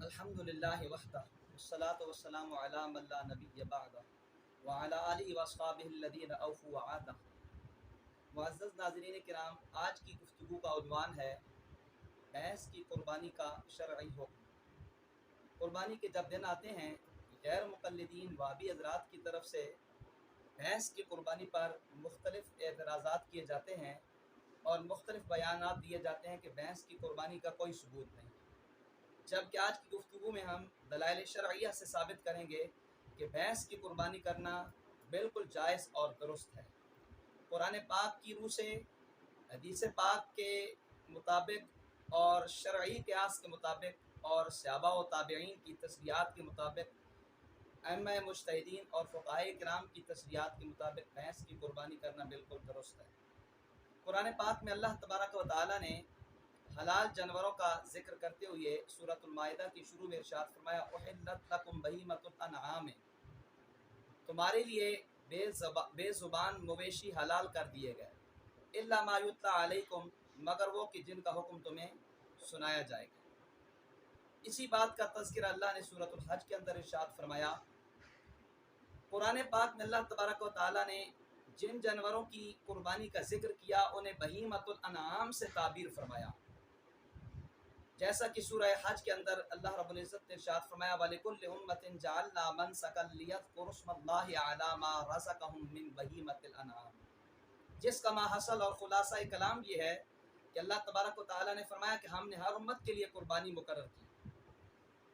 अल्हम्दुलिल्लाह वहदा वस्सलातु वस्सलामु अला मन ला नबिय्य बअदा व अला आलिहि व अस्हाबिहि अल्लज़ीना औफ़ू वअदा। मुअज़्ज़ज़ नाज़रीन किराम, आज की गुफ्तगू का उन्वान है भैंस की कुर्बानी का शरई हुक्म। कुर्बानी के जब दिन आते हैं, गैर मुक़ल्लिदीन वाबी हज़रात की तरफ से भैंस की कुर्बानी पर मुख्तलिफ़ एतराज़ात किए जाते हैं और मुख्तलिफ़ बयानात दिए जाते हैं कि भैंस की कुर्बानी का कोई सबूत नहीं, जबकि आज की गुफ्तगू में हम दलाइल शरइया से साबित करेंगे कि भैंस की कुर्बानी करना बिल्कुल जायज़ और दुरुस्त है। कुरान पाक की रूह से, हदीस पाक के मुताबिक और शरई क़यास के मुताबिक और सहाबा व ताबईन की तस्रीहात के मुताबिक, अइम्मा मुज्तहिदीन और फ़ुक़हाए किराम की तस्रीहात के मुताबिक भैंस की कुर्बानी करना बिल्कुल दुरुस्त है। कुरान पाक में अल्लाह तबारक व तआला ने हलाल जानवरों का जिक्र करते हुए सूरतुल माइदा की शुरू में इरशाद फरमाया, उहिल्लत लकुम बहीमतुल अनआम, तुम्हारे लिए बेज़ुबान मवेशी हलाल कर दिए गए, इल्ला मा युत्ला अलैकुम, मगर वो कि जिनका हुक्म तुम्हें सुनाया जाएगा। इसी बात का तज़किरा अल्लाह ने सूरतुल हज के अंदर इरशाद फरमाया। कुरान पाक में अल्लाह तबारक व तआला ने जिन जानवरों की कुर्बानी का जिक्र किया उन्हें बहीमतुल अनआम से ताबीर फरमाया, जैसा कि सूरह हज के अंदर अल्लाह रब्बुल इज़्ज़त ने इरशाद फरमाया, वलिकुल्लि उम्मतिन जअलना मनसकन लियज़कुरु स्मल्लाहि अला मा रज़क़हुम मिन बहीमतिल अनआम। जिसका माहसल और खुलासा कलाम ये है कि अल्लाह तबारक व तआला ने फरमाया कि हमने हर उम्मत के लिए कुर्बानी मुकर्रर की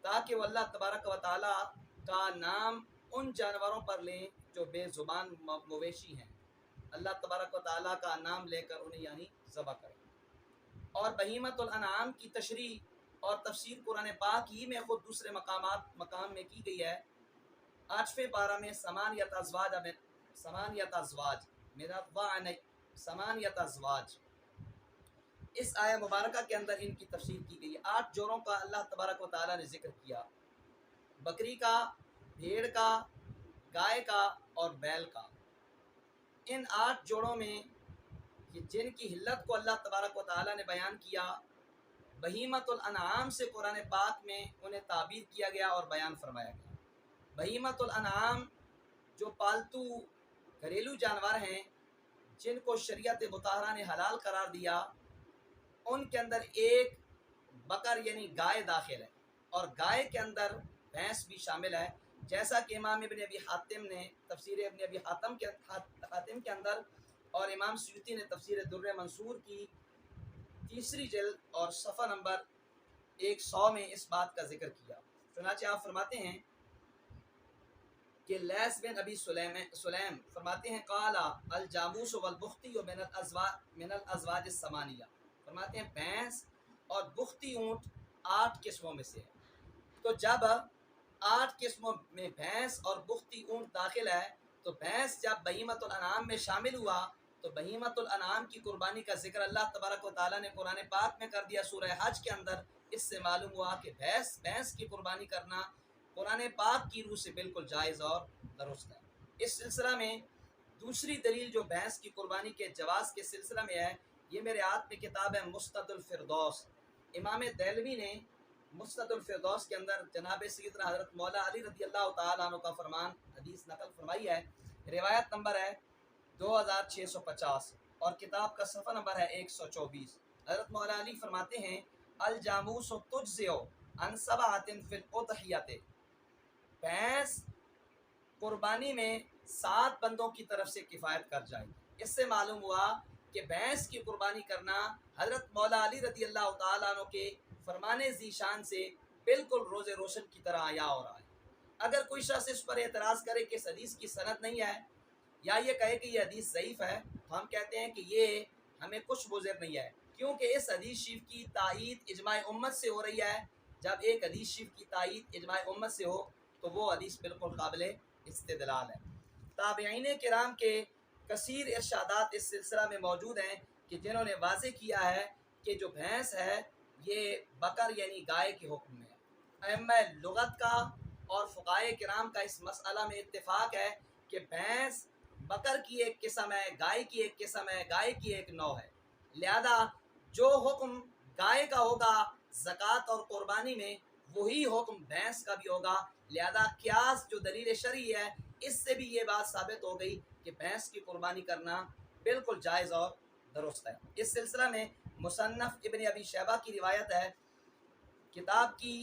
ताकि वो अल्लाह तबारक व तआला का नाम उन जानवरों पर लें जो बेज़ुबान मवेशी हैं, अल्लाह तबारक व तआला का नाम लेकर उन्हें यानी ज़बह करें। और बहीमतुल अनआम की तशरीह और तफसीर कुरान पाक ही में खुद दूसरे मकाम में की गई है। 8वें पारा में समानियत अज़वाज, इस आया मुबारका के अंदर इनकी तफसीर की गई है। 8 जोड़ों का अल्लाह तबारक व तआला ने जिक्र किया, बकरी का, भेड़ का, गाय का और बैल का। इन 8 जोड़ों में जिनकी हिल्लत को अल्लाह तबारक व तआला ने बयान किया, बहीमतुल अनआम से कुरान पाक में उन्हें ताबीर किया गया और बयान फरमाया गया। बहीमतुल अनआम जो पालतू घरेलू जानवर हैं जिनको शरीयत मुताहरा ने हलाल करार दिया, उनके अंदर एक बकर यानी गाय दाखिल है और गाय के अंदर भैंस भी शामिल है, जैसा कि इमाम इब्न अबी हातिम ने तफसीर इब्न अबी हातिम के अंदर और इमाम सुयूती ने तफसीर दुर्र मंसूर की 3री जिल्द और सफ़ा नंबर 100 में इस बात का जिक्र किया। चुनांचे आप फरमाते हैं कि लैस बिन अबी सुलैम फरमाते हैं, काला अल जामूस वल बुख्ती मिनल अज़वाज समानिया, फरमाते हैं भैंस और बुख्ती ऊँट 8 किस्मों में से है। तो जब 8 किस्मों में भैंस और बुख्ती ऊँट दाखिल है, तो भैंस जब बहीमतुल अनआम में शामिल हुआ तो बहीमतुल अनआम की कुर्बानी का जिक्र अल्लाह तबारक व तआला ने कुरान पाक में कर दिया सूरह हज के अंदर। इससे मालूम हुआ कि भैंस की कुर्बानी करना कुरान पाक की रूह से बिल्कुल जायज़ और दुरुस्त है। इस सिलसिला में दूसरी दलील जो भैंस की कुर्बानी के जवाज़ के सिलसिला में है, ये मेरे हाथ में किताब है मुस्तदुल फिरदौस। इमाम देलवी ने मुस्तदुल फिरदौस के अंदर जनाब सैयदना हज़रत मौला अली रज़ी अल्लाह तआला अन्हु का फरमान हदीस नकल फरमाई है। रिवायत नंबर है 2650 और किताब का सफ़ा नंबर है 124। हज़रत मौला अली फरमाते हैं, अल जामूस तुज्ज़िउ अन सबअतिन फिल उद्हियति, भैंस कुर्बानी में 7 बंदों की तरफ से किफ़ायत कर जाएगी। इससे मालूम हुआ कि भैंस की कुर्बानी करना हज़रत मौला अली रज़ी अल्लाह तआला अन्हु के फरमाने ज़ीशान से बिल्कुल रोज़े रोशन की तरह आया हो रहा है। अगर कोई शख्स इस पर एतराज़ करे कि इस हदीस की सनद नहीं है या ये कहे कि ये हदीस ज़ईफ़ है, तो हम कहते हैं कि ये हमें कुछ मुज़िर नहीं है, क्योंकि इस हदीस शरीफ की तायीद इजमाए उम्मत से हो रही है। जब एक हदीस शरीफ की तायीद इजमाए उम्मत से हो तो वो हदीस बिल्कुल काबिल इस्तिदलाल है। ताबईन किराम के कसीर इरशादात इस सिलसिला में मौजूद हैं कि जिन्होंने वाज़े किया है कि जो भैंस है ये बकर यानी गाय के हुक्म में है। अइम्मा लुगत का और फ़ुक़हाए किराम का इस मसला में इत्तिफ़ाक़ है कि भैंस बकर की एक किस्म है, गाय की एक किस्म है, गाय की एक नौ है। लिहाजा जो हुक्म गाय का होगा ज़कात और कुर्बानी में, वही हुक्म भैंस का भी होगा। लिहाजा क्यास जो दलील शरई है इससे भी ये बात साबित हो गई कि भैंस की कुर्बानी करना बिल्कुल जायज़ और दुरुस्त है। इस सिलसिला में मुसन्नफ़ इब्न अबी शैबा की रिवायत है, किताब की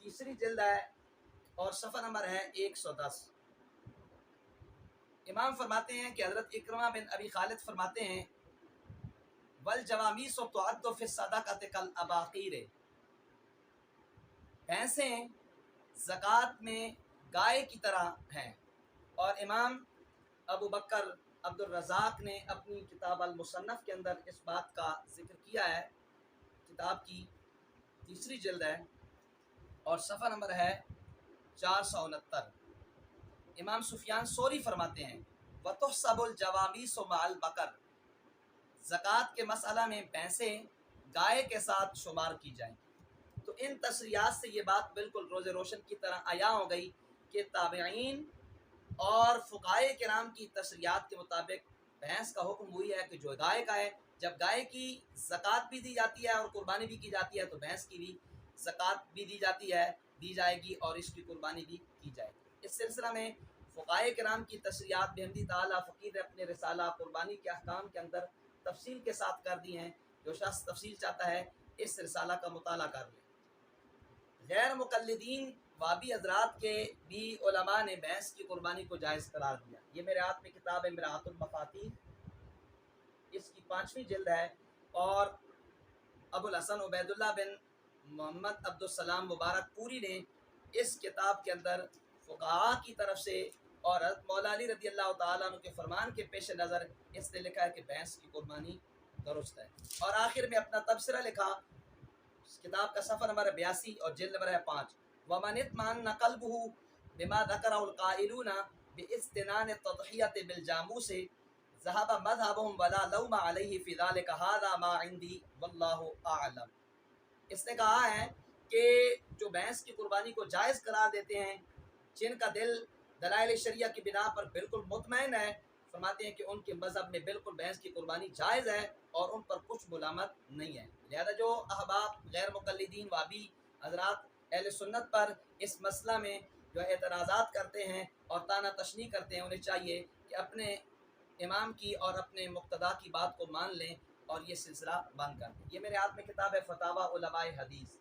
तीसरी जिल्द है और सफ़र नंबर है 110। इमाम फरमाते हैं कि हज़रत इक्रमा बिन अबी खालिद फरमाते हैं, वल जवामीस तुअद्दु फी सदक़ति कल अबाकीर, भैंसें ज़कात में गाय की तरह हैं। और इमाम अबू बकर अब्दुल रज़ाक ने अपनी किताब अल मुसन्नफ़ के अंदर इस बात का जिक्र किया है। किताब की तीसरी जिल्द है और सफ़ा नंबर है 469। इमाम सुफियान सोरी फरमाते हैं, वतुहसबुल जवामीस मअल बकर, ज़कात के मसला में भैंसें गाय के साथ शुमार की जाएँ। तो इन तशरीयात से ये बात बिल्कुल रोज़े रोशन की तरह आया हो गई कि ताबईन और फ़ुक़हाए किराम की तशरीयात के मुताबिक भैंस का हुक्म हुई है कि जो गाय का है, जब गाय की ज़कात भी दी जाती है और कुर्बानी भी की जाती है तो भैंस की भी ज़कात भी दी जाएगी और इसकी कुर्बानी भी की जाएगी। इस सिलसिला में फ़ुक़हाए किराम की तशरीयात बिहम्दी ताला फ़कीर ने अपने रिसाला कुर्बानी के अहकाम के अंदर तफसील के साथ कर दी हैं। जो शख्स तफसील चाहता है इस रिसाला का मुताला कर ले। गैर मुक़ल्लिदीन वाबी हज़रात के भी उलमा ने भैंस की कुर्बानी को जायज़ करार दिया। ये मेरे हाथ में किताब है मिराअतुल मफ़ातीह, इसकी 5वीं जिल्द है और अबुल हसन उबैदुल्लाह बिन मोहम्मद अब्दुस्सलाम मुबारक पूरी ने इस किताब के अंदर फ़ुक़हा की तरफ से और हज़रत मौला अली रज़ी अल्लाह तआला अन्हु के फरमान के पेश नज़र इसने लिखा है कि भैंस की कुर्बानी दुरुस्त है। और आखिर में अपना तबसरा लिखा, किताब का सफ़र नंबर 82 और जिल्द नंबर है 5, वमन इत्मअन्ना क़ल्बुहु बिमा ज़करहुल क़ाइलूना बिइस्तिनान तदहियत बिल जामूस ज़हब मज़हबुहुम वला लौम अलैहि फ़ी ज़ालिका हाज़ा मा इंदी वल्लाहु अअलम। इसने कहा है कि जो भैंस की कुर्बानी को जायज़ करार देते हैं, जिनका दिल दलाइल शरिया की बिना पर बिल्कुल मुतमईन है, फरमाते हैं कि उनके मज़हब में बिल्कुल भैंस की कुर्बानी जायज़ है और उन पर कुछ मुलामत नहीं है। लिहाजा जो अहबाब गैर मुक़ल्लिदीन वाबी हज़रात अहले सुन्नत पर इस मसला में जो एतराज़ात करते हैं और ताना तशनी करते हैं, उन्हें चाहिए कि अपने इमाम की और अपने मुक्तदा की बात को मान लें और ये सिलसिला बंद कर दें। ये मेरे हाथ में किताब है फतावा उलमाए हदीस।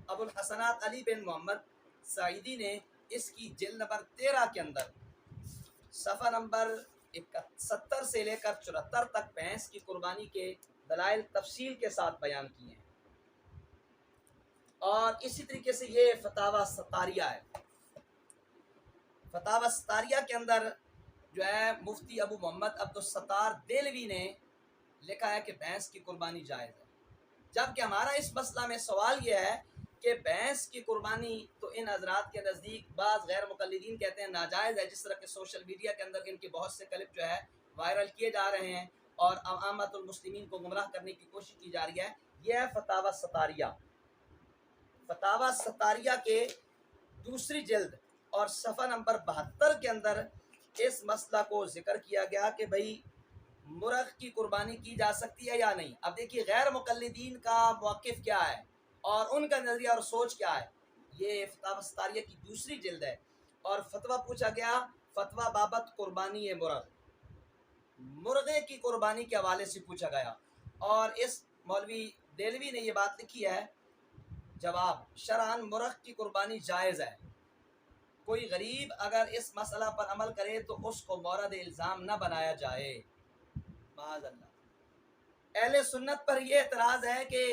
अबुल हसनात अली बिन मोहम्मद सईदी ने इसकी जिल्द नंबर 13 के अंदर सफ़ा नंबर 71 से लेकर 74 तक भैंस की कुर्बानी के दलाइल तफसील के साथ बयान किए हैं। और इसी तरीके से ये फतावा सतारिया है। फतावा सतारिया के अंदर जो है मुफ्ती अबू मोहम्मद अब्दुल सत्तार देलवी ने लिखा है कि भैंस की कुर्बानी जायज़ है। जबकि हमारा इस मसला में सवाल यह है कि भैंस की कुर्बानी तो इन हजरात के नज़दीक बाज़ गैर मुक़ल्लिदीन कहते हैं नाजायज़ है, जिस तरह के सोशल मीडिया के अंदर इनके बहुत से क्लिप जो है वायरल किए जा रहे हैं और आमतुल मुस्लिमीन को गुमराह करने की कोशिश की जा रही है। यह है फतावा सतारिया। फतावा सतारिया के दूसरी जिल्द और सफ़ा नंबर 72 के अंदर इस मसला को जिक्र किया गया कि भाई मुर्ग़ की कुर्बानी की जा सकती है या नहीं। अब देखिए गैर मुक़ल्लिदीन का मौक़िफ़ क्या है और उनका नज़रिया और सोच क्या है। ये फतावा सतारिया की दूसरी जिल्द है और फतवा पूछा गया, फतवा बाबत कुर्बानी मुर्ग़, मुर्गे की कुर्बानी के हवाले से पूछा गया और इस मौलवी देलवी ने ये बात लिखी है। जवाब, शरअन मुर्ग़ की कुर्बानी जायज़ है। कोई गरीब अगर इस मसला पर अमल करे तो उसको मौरद इल्ज़ाम न बनाया जाए। माज़अल्लाह। अहले सुन्नत पर यह एतराज़ है कि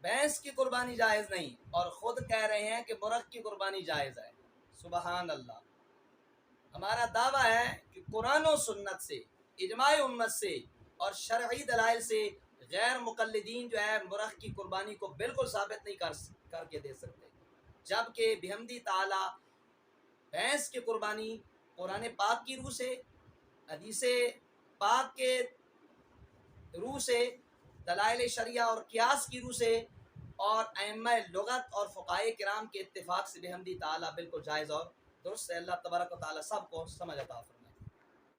भैंस की कुर्बानी जायज़ नहीं और ख़ुद कह रहे हैं कि मुर्ग़ की कुर्बानी जायज़ है। सुबहान अल्लाह। हमारा दावा है कि कुरान और सुन्नत से, इजमाए उम्मत से और शरई दलाइल से गैर मुक़ल्लिदीन जो है मुर्ग़ की कुर्बानी को बिल्कुल साबित नहीं करके दे सकते। जबकि बिहम्दी ताला भैंस की कुर्बानी कुरान पाक की रूह से, हदीस पाक के रूह से, दलाइल शरिया और क़ियास की रूह से और अइम्मा लुगत और फ़ुक़हाए किराम के इत्तिफ़ाक़ से बिहम्दी ताला बिल्कुल जायज़ और दुरुस्त है। अल्लाह तबारक व तआला सबको समझ अता फरमाए।